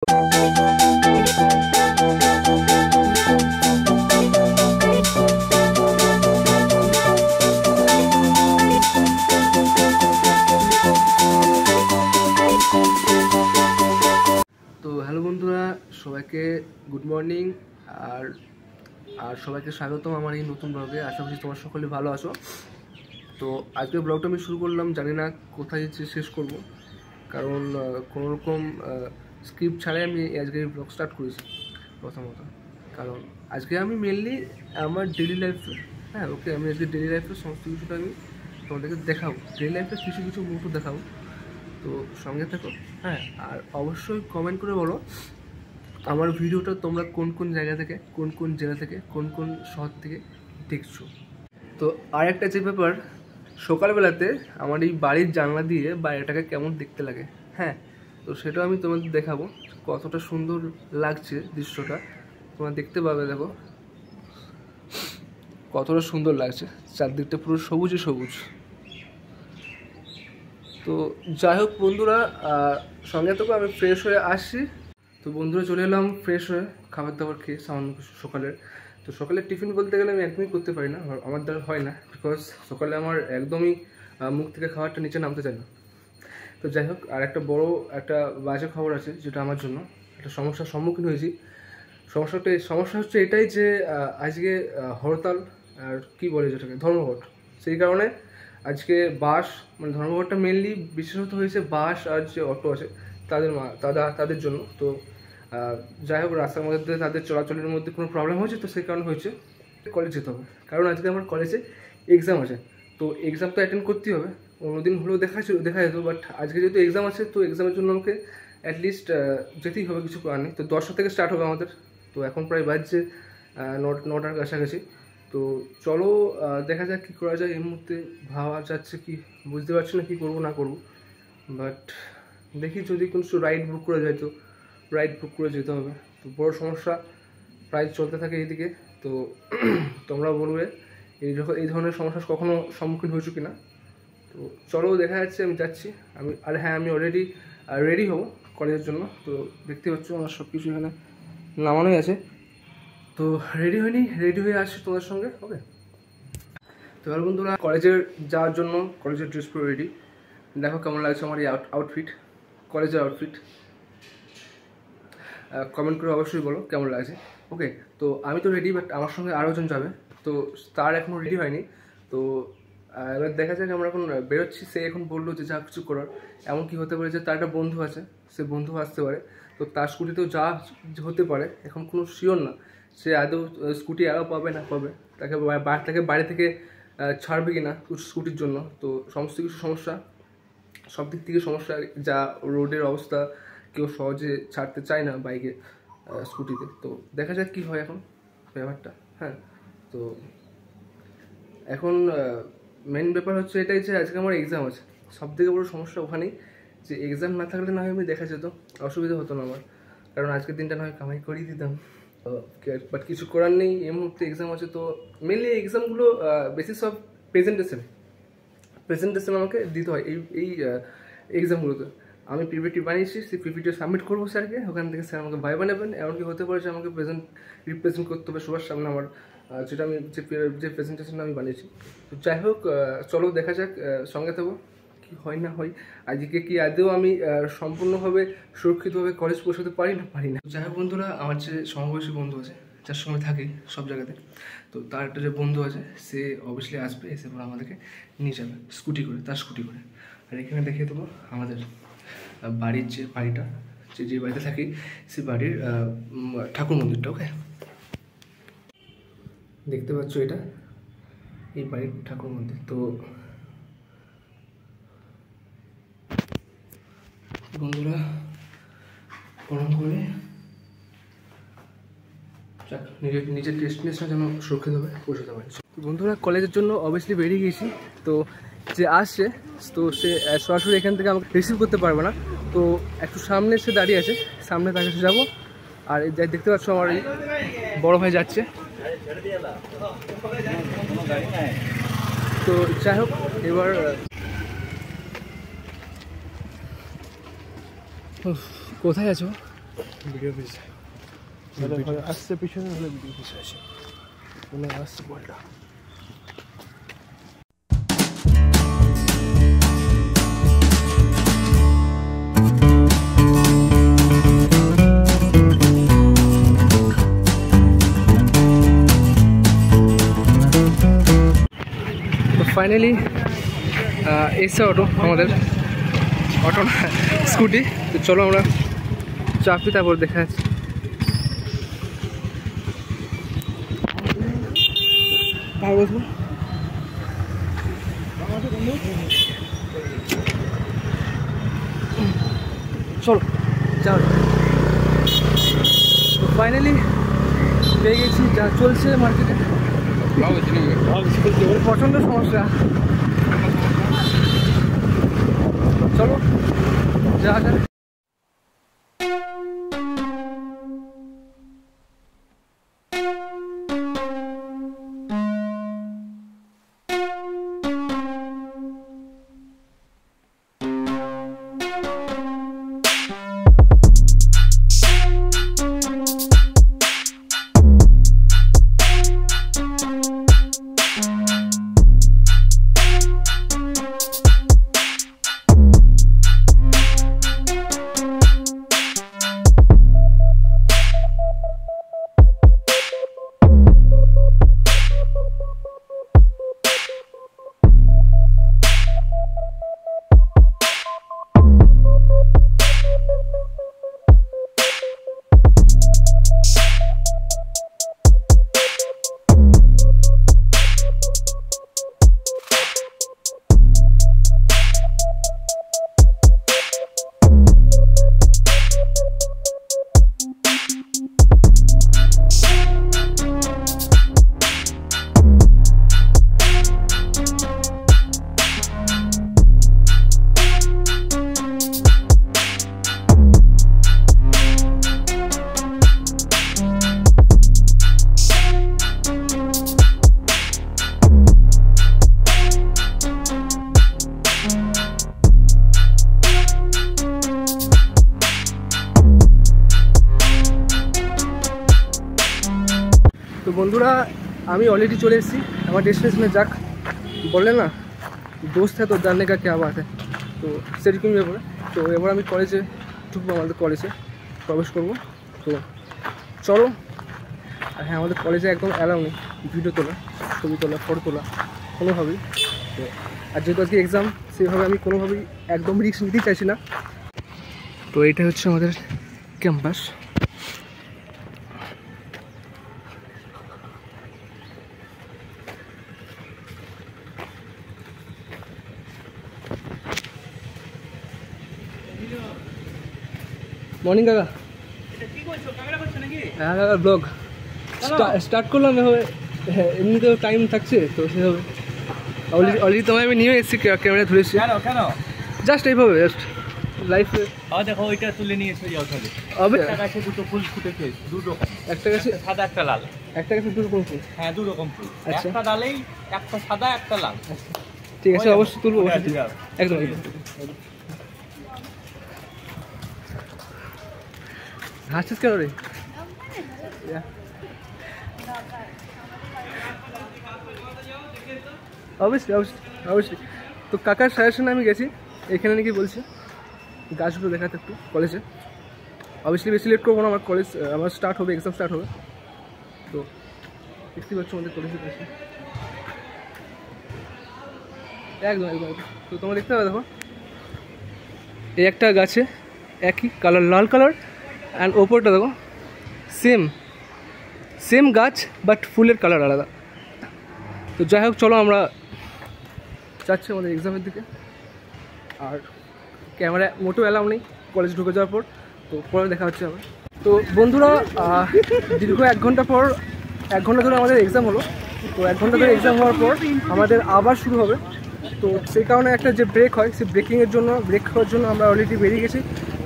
Hello বন্ধুরা, সবাইকে good morning আর সবাইকে স্বাগতম আমার এই নতুন ব্লগে। আশা করছি তোমার সকলে ভালো আছো। তো আজকের ব্লগটা আমি শুরু করলাম, জানি না কোথায় শেষ করব, কারণ কোনোরকম স্ক্রিপ্ট ছাড়াই আমি আজকে এই ব্লগ স্টার্ট করেছি প্রথমত। কারণ আজকে আমি মেনলি আমার ডেলি লাইফে আমি আজকে ডেলি লাইফের সমস্ত কিছুটা আমি তোমাদেরকে দেখাবো, ডেলি লাইফের কিছু কিছু মুহূর্ত দেখাবো। তো সঙ্গে থাকো। আর অবশ্যই কমেন্ট করে বলো আমার ভিডিওটা তোমরা কোন কোন জায়গা থেকে, কোন কোন জেলা থেকে, কোন কোন শহর থেকে দেখছো। তো আর একটা যে ব্যাপার, সকালবেলাতে আমার এই বাড়ির জানলা দিয়ে বাইরেটাকে কেমন দেখতে লাগে, তো সেটাও আমি তোমাদের দেখাবো। কতটা সুন্দর লাগছে দৃশ্যটা তোমরা দেখতে পাবে। দেখো কতটা সুন্দর লাগছে, চারদিকটা পুরো সবুজে সবুজ। তো যাই হোক বন্ধুরা, সঙ্গে থেকে আমি ফ্রেশ হয়ে আসছি। তো বন্ধুরা চলে এলাম ফ্রেশ হয়ে, খাবার দাবার খেয়ে সামান্য কিছু সকালের। তো সকালে টিফিন বলতে গেলে আমি একদমই করতে পারি না, আমার দ্বারা হয় না, বিকজ সকালে আমার একদমই মুখ থেকে খাবারটা নিচে নামতে চায় না। তো যাই হোক, আর একটা বড় একটা বাজে খবর আছে, যেটা আমার জন্য একটা সমস্যার সম্মুখীন হয়েছি। সমস্যা হচ্ছে এটাই যে আজকে হরতাল, আর কি বলে যেটাকে ধর্মঘট। সেই কারণে আজকে বাস, মানে ধর্মঘটটা মেনলি বিশেষত হয়েছে বাস আর যে অটো আছে তাদের জন্য। তো যাই হোক, রাস্তার মধ্যে তাদের চলাচলের মধ্যে কোনো প্রবলেম হয়েছে, তো সেই কারণে হয়েছে কলেজ যেতে হবে। কারণ আজকে আমার কলেজে এক্সাম আছে, তো এক্সাম তো অ্যাটেন্ড করতেই হবে। অন্যদিন হলেও দেখা যেত, বাট আজকে যেহেতু এক্সাম আছে, তো এক্সামের জন্য আমাকে অ্যাটলিস্ট যেতেই হবে, কিছু করার নেই। তো 10টা থেকে স্টার্ট হবে আমাদের। তো এখন প্রায় বাজছে 9টার কাছাকাছি। তো চলো দেখা যাক কী করা যায়। এই মুহূর্তে ভাবা যাচ্ছে কি, বুঝতে পারছি না কী করবো না করবো, বাট দেখি যদি কোনো রাইড বুক করা যায় তো রাইড বুক করে যেতে হবে। তো বড় সমস্যা প্রায় চলতে থাকে এইদিকে। তো তোমরা বলবে এই ধরনের সমস্যার কখনো সম্মুখীন হয়েছো কিনা। তো চলো দেখা যাচ্ছে, আমি যাচ্ছি। আমি অলরেডি রেডি হব কলেজের জন্য। তো দেখতে পাচ্ছ আমার সব কিছু এখানে নামানোই আছে। তো রেডি হয়ে আসছি তোমাদের সঙ্গে। ওকে, তো এবার বন্ধুরা কলেজের যাওয়ার জন্য কলেজের ড্রেস পুরো রেডি। দেখো কেমন লাগছে আমার এই আউটফিট, কলেজের আউটফিট। কমেন্ট করে অবশ্যই বলো কেমন লাগছে। ওকে, তো আমি তো রেডি, বাট আমার সঙ্গে আরও জন যাবে, তো তার এখনও রেডি হয়নি। তো এবার দেখা যাক, আমরা এখন বেরোচ্ছি। সে এখন বললো যে যা কিছু করার, এমন কি হতে পারে যে তার একটা বন্ধু আছে, সে বন্ধু আসতে পারে, তো তার স্কুটিতেও যা হতে পারে, এখন কোনো শিওর না সে আদৌ স্কুটি আরও পাবে না পাবে, তাকে বাড়ি থেকে ছাড়বে কি না স্কুটির জন্য। তো সমস্ত কিছু সমস্যা, সব দিক থেকে সমস্যা, যা রোডের অবস্থা, কেউ সহজে ছাড়তে চায় না বাইকে, স্কুটিতে। তো দেখা যাক কী হয় এখন ব্যাপারটা। তো এখন মেন ব্যাপার হচ্ছে এটাই যে আজকে আমার এক্সাম আছে। সব থেকে বড়ো সমস্যা ওখানেই, যে এক্সাম না থাকলে না হয় আমি দেখা যেত, অসুবিধা হতো না আমার, কারণ আজকের দিনটা না হয় কামাই করিয়ে দিতাম। বাট কিছু করার নেই, এই মুহূর্তে এক্সাম আছে। তো মেনলি এক্সামগুলো বেসিস অফ প্রেজেন্টেশন আমাকে দিতে হয় এই এক্সামগুলোতে। আমি পিপিটি বানিয়েছি, সেই পিপিটিও সাবমিট করবো স্যারকে, ওখান থেকে স্যার আমাকে ভাইবা নেবেন। এমনকি হতে পারে যে আমাকে রিপ্রেজেন্ট করতে হবে সবার সামনে আমার, যেটা আমি যে প্রেজেন্টেশনটা আমি বানিয়েছি। তো যাই হোক, চলো দেখা যাক, সঙ্গে থাকবো কি হয় না হয়। আজকে কি আদৌ আমি সম্পূর্ণভাবে সুরক্ষিতভাবে কলেজ পৌঁছাতে পারি না। যাই হোক বন্ধুরা, আমার যে সমবয়সী বন্ধু আছে, যার সঙ্গে থাকি সব জায়গাতে, তো তার একটা যে বন্ধু আছে, সে অবভিয়াসলি আসবে, এসে পরে আমাদেরকে নিয়ে যাবে তার স্কুটি করে। আর এখানে দেখিয়ে দেবো আমাদের বাড়ির যে বাড়িটা, যে বাড়িতে থাকি, সেই বাড়ির ঠাকুর মন্দিরটা। ওকে, দেখতে পাচ্ছ এটা এই বাড়ির ঠাকুর মন্দির। তো বন্ধুরা প্রণাম করে নিজের ডেস্টিনেশনে যেন সুরক্ষিতভাবে পৌঁছাতে পারি। বন্ধুরা কলেজের জন্য অবভিয়াসলি বেরিয়ে গেছি। তো যে আসছে, তো সে সরাসরি এখান থেকে আমাকে রিসিভ করতে পারবে না, তো একটু সামনে সে দাঁড়িয়ে আছে, সামনে তার কাছে যাবো। আর যাই দেখতে পাচ্ছ আমার এই বড় ভাই যাচ্ছে। তো যাই হোক, এবার কোথায় আছো? ভিডিও পিস আসছে পিছনে হলে ভিডিও পিস আছে মনে আসছে বলটা। ফাইনালি এসে অটো আমাদের অটো স্কুটি। তো চলো আমরা চাপি তারপর দেখা যাচ্ছে। চলো যাও। তো ফাইনালি পেয়ে গেছি, যা চলছে মার্কেটে প্রচণ্ড সমস্যা। চলো যা যাক। तो बंधुरा আমি অলরেডি চলে এসেছি আমার ডেস্টিনেশনে। যাক বললেন না दोस्त है तो जानने का क्या बात है, তো সেরকমই ব্যাপার। তো এবার আমি কলেজে ঢুকবো, আমাদের কলেজে প্রবেশ করবো। তো চলো। আর হ্যাঁ, আমাদের কলেজে একদম অ্যালাউ নেই ভিডিও তোলা, ছবি তোলা, ফটো তোলা কোনোভাবেই। তো আর যেহেতু আজকে এক্সাম, সেভাবে আমি কোনোভাবেই একদম রিস্ক নিতেই চাইছি না। তো এইটা হচ্ছে আমাদের ক্যাম্পাস। মর্নিং কাকা, হ্যাঁ কাকা ব্লগ স্টার্ট করলাম এভাবে। হ্যাঁ, এমনিতেও টাইম থাকছে তো সেভাবে অলরেডি তোমায় আমি নিয়ে এসেছি, ক্যামেরা ধরেছি জাস্ট এইভাবে, জাস্ট লাইফে। দেখো ওইটা তুলে নিয়ে এসে যাও তাহলে। একটা গাছে দুটো ফুল ফুটেছে, দুটো, একটা গাছে সাদা একটা লাল, একটা গাছে দুটো রকম ফুল। হ্যাঁ দু রকম ফুল, আচ্ছা। একটা ডালেই একটা সাদা একটা লাল। ঠিক আছে, অবশ্যই তুলবো, অবশ্যই একদম। হাসছিস কেন রে? অবশ্যই অবশ্যই অবশ্যই। তো কাকার সাজেশনে আমি গেছি, এখানে নাকি বলছে গাছগুলো দেখাতে একটু কলেজে। অবশ্যই বেশি লেট করবো না, আমার কলেজ আমার স্টার্ট হবে, এক্সাম স্টার্ট হবে। তো দেখতে পাচ্ছ আমাদের কলেজের কাছে একদম একদম। তো তোমরা দেখতে পাবে, দেখো এই একটা গাছে একই কালার, লাল কালার, অ্যান্ড ওপরটা দেখো সেম সেম গাছ, বাট ফুলের কালার আলাদা। তো যাই হোক, চলো আমরা যাচ্ছি আমাদের এক্সামের দিকে। আর ক্যামেরা মোটেও অ্যালাউ নেই কলেজে ঢুকে যাওয়ার পর। তো পরে দেখা হচ্ছে আবার। তো বন্ধুরা, দীর্ঘ 1 ঘন্টা ধরে আমাদের এক্সাম হলো। তো 1 ঘন্টা ধরে এক্সাম হওয়ার পর আমাদের আবার শুরু হবে। তো সেই কারণে একটা যে ব্রেক হয়, সেই ব্রেক হওয়ার জন্য আমরা অলরেডি বেরিয়ে গেছি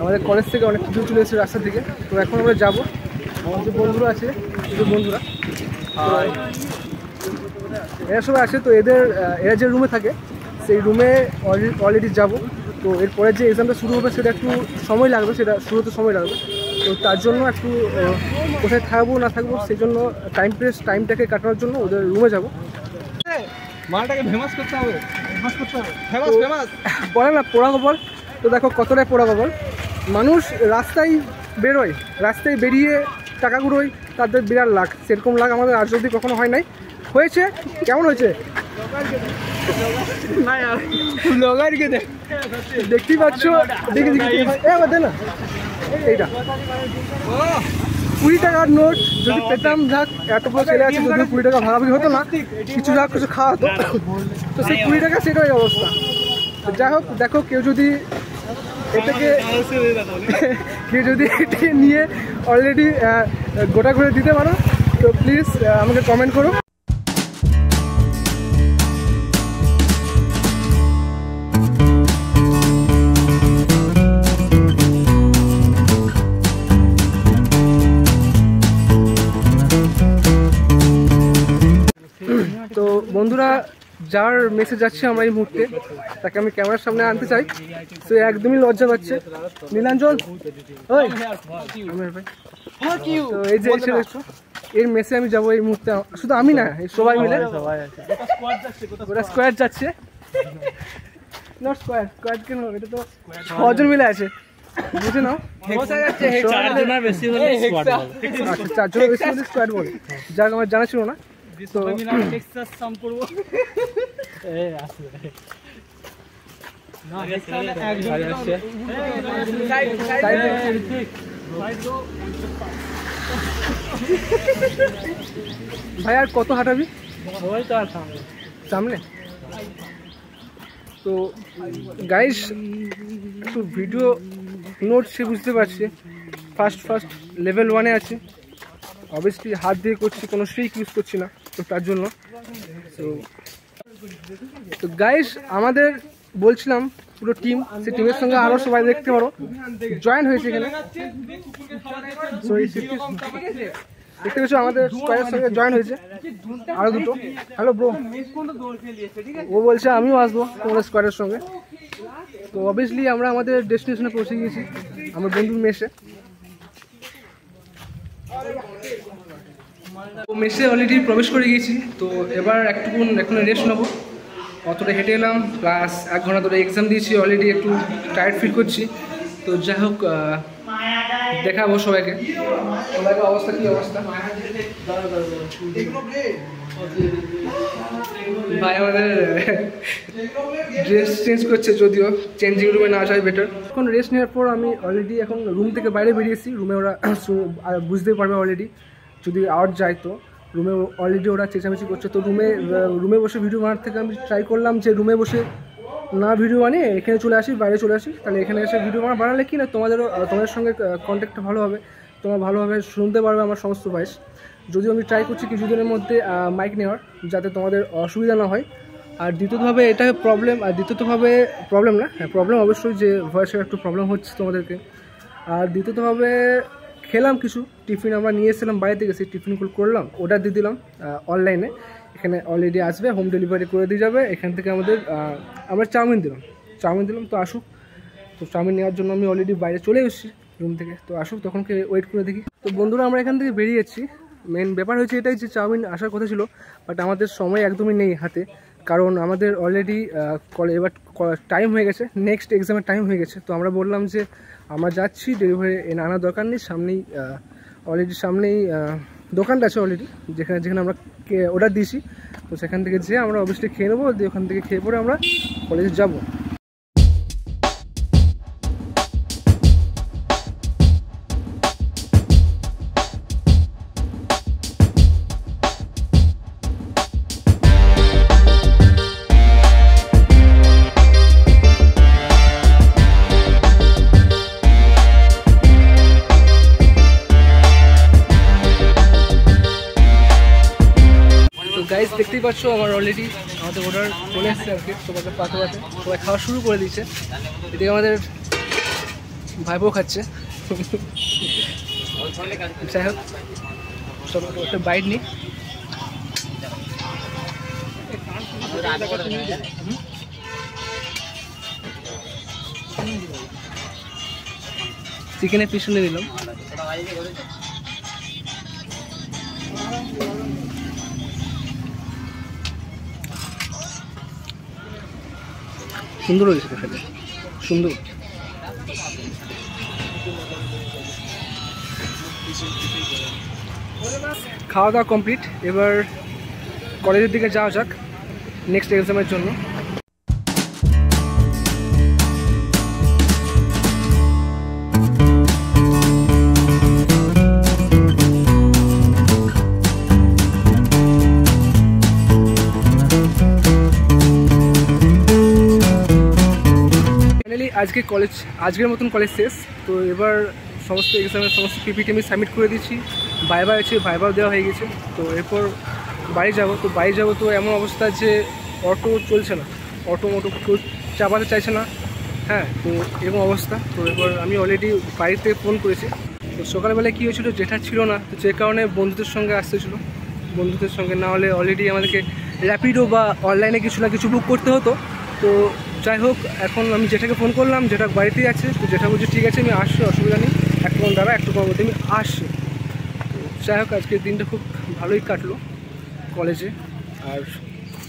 আমাদের কলেজ থেকে, অনেক দূর চলে এসেছি রাস্তা থেকে। তো এখন আমরা যাবো, আমার যে বন্ধুরা আছে, যে বন্ধুরা এরা সবাই আছে। তো এরা যে রুমে থাকে, সেই রুমে অলরেডি যাব। তো এরপরে যে এক্সামটা শুরু হবে সেটা একটু সময় লাগবে, সেটা শুরু হতে সময় লাগবে। তো তার জন্য একটু কোথায় থাকবো না থাকবো সেই জন্য টাইমটাকে কাটানোর জন্য ওদের রুমে যাবো। মালটাকে ফেমাস করতে হবে, বলে না পোড়া গোবর, তো দেখো কতটাই পোড়া গোবর। মানুষ রাস্তায় বেরোয়, রাস্তায় বেরিয়ে টাকা গুঁড়োয়, তাদের বিরাট লাখ। সেরকম লাখ আমাদের আজ অবধি কখনো হয় নাই। হয়েছে কেমন হয়েছে দেখতেই পাচ্ছ। দেখি না এইটা 20 টাকার নোট যদি পেতাম, যাক এত বড় ছেলে আছে, যদি 20 টাকা ভাগাভাগি হতো না, কিছু যাক কিছু খাওয়া হতো, তো সেই 20 টাকা সেটাই অবস্থা। যাই হোক, দেখো কেউ যদি এটাকে নিয়ে অলরেডি গোটা করে দিতে পারো তো প্লিজ আমাকে কমেন্ট করো। তো বন্ধুরা, যার মেসেজ যাচ্ছে আমরা এই মুহূর্তে, তাকে আমি ক্যামেরার সামনে আনতে চাই। সে একদমই লজ্জা পাচ্ছে। নীলাঞ্জন, তো এই যে এসে দেখছো, এর মেসে আমি যাবো এই মুহূর্তে। শুধু আমি না, সবাই মিলে ওরা স্কোয়াড যাচ্ছে। নট স্কোয়াড, স্কোয়াড কেন, এটা তো 6 জন মিলে আছে, বুঝে নাও। আচ্ছা, 4 জনের বেশি হলে স্কোয়াড বলে, যাক আমার জানা ছিল না। তো ভাই আর কত হাঁটাবি সামনে? তো গাইস, একটু ভিডিও নোট সে বুঝতে পারছি, ফার্স্ট লেভেল 1-এ আছে। অবভিয়াসলি হাত দিয়ে করছি, কোনো ট্রিক ইউজ করছি না, তো তার জন্য। তো গাইস, আমাদের বলছিলাম পুরো টিম, সেই টিমের সঙ্গে আরও সবাই দেখতে পারো জয়েন হয়েছে এখানে। দেখতে পেয়েছো আমাদের স্কোয়াডের সঙ্গে জয়েন হয়েছে আরও দুটো। হ্যালো ব্রো, ও বলছে আমিও আসবো তোমাদের স্কোয়াডের সঙ্গে। তো অবভিয়াসলি আমরা আমাদের ডেস্টিনেশনে পৌঁছে গিয়েছি, আমার বন্ধুর মেসে। মেসে অলরেডি প্রবেশ করে গিয়েছি। তো এবার এখন রেস্ট নেবো। অতটা হেঁটে এলাম, প্লাস 1 ঘন্টা ধরে এক্সাম দিয়েছি, অলরেডি একটু টায়ার্ড ফিল করছি। তো যাই হোক, দেখাবো সবাইকে অবস্থা কি অবস্থা। ভাই আমাদের ড্রেস চেঞ্জ করছে, যদিও চেঞ্জিং রুমে না আসাই বেটার। এখন রেস্ট নেওয়ার পর আমি অলরেডি এখন রুম থেকে বাইরে বেরিয়েছি। রুমে ওরা বুঝতেই পারবে অলরেডি, যদি আউট যায় তো রুমে অলরেডি ওরা চেঁচামেচি করছে। তো রুমে বসে ভিডিও বানার থেকে আমি ট্রাই করলাম যে রুমে বসে না ভিডিও বানিয়ে এখানে চলে আসি, বাইরে চলে আসি। তাহলে এখানে এসে ভিডিও বানালে কি না, তোমাদের সঙ্গে কন্ট্যাক্টটা ভালো হবে, তোমরা ভালোভাবে শুনতে পারবে আমার সমস্ত ভয়েস। যদিও আমি ট্রাই করছি কিছুদিনের মধ্যে মাইক নেওয়ার, যাতে তোমাদের অসুবিধা না হয়। আর দ্বিতীয়তভাবে এটা প্রবলেম, প্রবলেম না, হ্যাঁ প্রবলেম অবশ্যই, যে ভয়েসের একটু প্রবলেম হচ্ছে তোমাদেরকে। আর দ্বিতীয়তভাবে খেলাম কিছু টিফিন, আমরা নিয়ে এসেছিলাম বাইরে থেকে, সেই টিফিনগুলো করলাম, অর্ডার দিয়ে দিলাম অনলাইনে। এখানে অলরেডি আসবে, হোম ডেলিভারি করে দিয়ে যাবে। এখান থেকে আমরা চাউমিন দিলাম, তো আসুক। তো চাউমিন নেওয়ার জন্য আমি অলরেডি বাইরে চলে এসেছি রুম থেকে, তো আসুক, তখনকে ওয়েট করে দেখি। তো বন্ধুরা, আমরা এখান থেকে বেরিয়ে যাচ্ছি। মেন ব্যাপার হয়েছে এটাই যে চাউমিন আসার কথা ছিল, বাট আমাদের সময় একদমই নেই হাতে, কারণ আমাদের অলরেডি এবার টাইম হয়ে গেছে, নেক্সট এক্সামের টাইম হয়ে গেছে। তো আমরা বললাম যে আমরা যাচ্ছি, ডেলিভারি আনার দরকার নেই, সামনেই দোকানটা আছে অলরেডি, যেখানে আমরা অর্ডার দিয়েছি। তো সেখান থেকে যেয়ে আমরা অবশ্যই খেয়ে নেবো, দিয়ে ওখান থেকে খেয়ে পরে আমরা কলেজে যাবো। গাইস, দেখতেই পাচ্ছ আমার অলরেডি আমাদের অর্ডার চলে এসেছে আর কি। সবাইকে পাতে সবাই খাওয়া শুরু করে দিয়েছে। এদিকে আমাদের ভাইপো খাচ্ছে। যাই হোক, সব একটা বাইট নিই। চিকেনের পিছনে দিলাম। সুন্দর হয়েছে খেতে, সুন্দর। খাওয়া দাওয়া কমপ্লিট, এবার কলেজের দিকে যাওয়া যাক নেক্সট এক্সামের জন্য। আজকের মতন কলেজ শেষ। তো এবার সমস্ত এক্সামের সমস্ত পিপিটি আমি সাবমিট করে দিচ্ছি, ভাইভা আছে, ভাইভাও দেওয়া হয়ে গেছে। তো এরপর বাড়ি যাব। তো এমন অবস্থা যে অটো চলছে না, অটো চাপাতে চাইছে না, হ্যাঁ। তো এরকম অবস্থা। তো এবার আমি অলরেডি বাড়িতে ফোন করেছি। তো সকালবেলায় কী হয়েছিল, জেঠা ছিল না, তো যে কারণে বন্ধুদের সঙ্গে আসতেছিলো। বন্ধুদের সঙ্গে না হলে অলরেডি আমাদেরকে র্যাপিডো বা অনলাইনে কিছু না কিছু বুক করতে হতো। তো যাই হোক, এখন আমি জেঠাকে ফোন করলাম, জেঠা বাড়িতেই আছে। তো জেঠা বলছে ঠিক আছে আমি আসছি, অসুবিধা নেই, একটু দাঁড়া, একটু মধ্যে আমি আসছি। তো যাই হোক, আজকের দিনটা খুব ভালোই কাটলো কলেজে। আর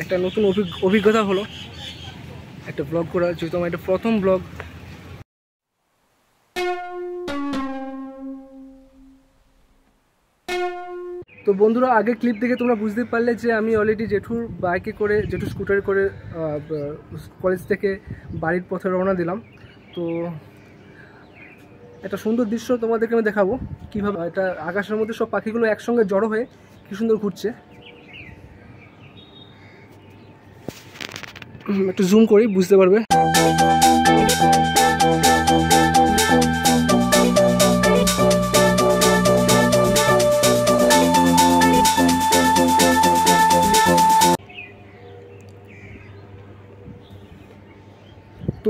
একটা নতুন অভিজ্ঞতা হলো একটা ব্লগ করার, যেহেতু আমার এটা প্রথম ব্লগ। তো বন্ধুরা, আগের ক্লিপ দেখে তোমরা বুঝতে পারলে যে আমি অলরেডি জেঠুর বাইকে করে, জেঠুর স্কুটারে করে কলেজ থেকে বাড়ির পথে রওনা দিলাম। তো একটা সুন্দর দৃশ্য তোমাদেরকে আমি দেখাবো, কীভাবে এটা আকাশের মধ্যে সব পাখিগুলো একসঙ্গে জড়ো হয়ে কী সুন্দর ঘুরছে। একটু জুম করি, বুঝতে পারবে।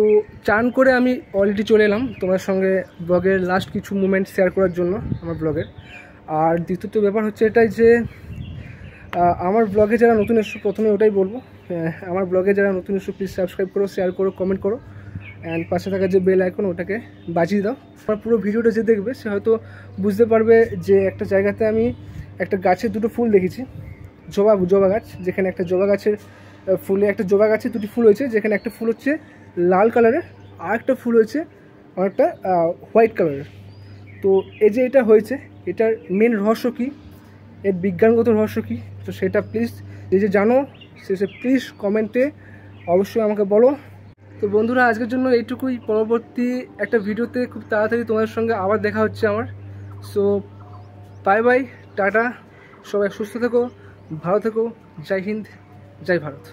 তো চান করে আমি অলরেডি চলে এলাম তোমার সঙ্গে ব্লগের লাস্ট কিছু মুমেন্ট শেয়ার করার জন্য আমার ব্লগের। আর দ্বিতীয়ত ব্যাপার হচ্ছে এটাই যে আমার ব্লগে যারা নতুন এসছো, প্রথমে ওটাই বলবো, আমার ব্লগে যারা নতুন এসছো প্লিজ সাবস্ক্রাইব করো, শেয়ার করো, কমেন্ট করো, অ্যান্ড পাশে থাকা যে বেল আইকন ওটাকে বাজিয়ে দাও। আমার পুরো ভিডিওটা যে দেখবে সে হয়তো বুঝতে পারবে যে একটা জায়গাতে আমি একটা গাছের দুটো ফুল দেখেছি, জবা গাছ, যেখানে একটা জবা গাছের একটা জবা গাছে দুটি ফুল হয়েছে, যেখানে একটা ফুল হচ্ছে লাল কালারের আর একটা ফুল হয়েছে অনেকটা হোয়াইট কালারের। তো এই যে এটা হয়েছে, এটার মেন রহস্য কী, এর বিজ্ঞানগত রহস্য কী, তো সেটা প্লিজ যে জানো সে প্লিজ কমেন্টে অবশ্যই আমাকে বলো। তো বন্ধুরা, আজকের জন্য এইটুকুই। পরবর্তী একটা ভিডিওতে খুব তাড়াতাড়ি তোমাদের সঙ্গে আবার দেখা হচ্ছে আমার। সো বাই বাই, টাটা, সবাই সুস্থ থেকো, ভালো থেকো, জয় হিন্দ, জয় ভারত।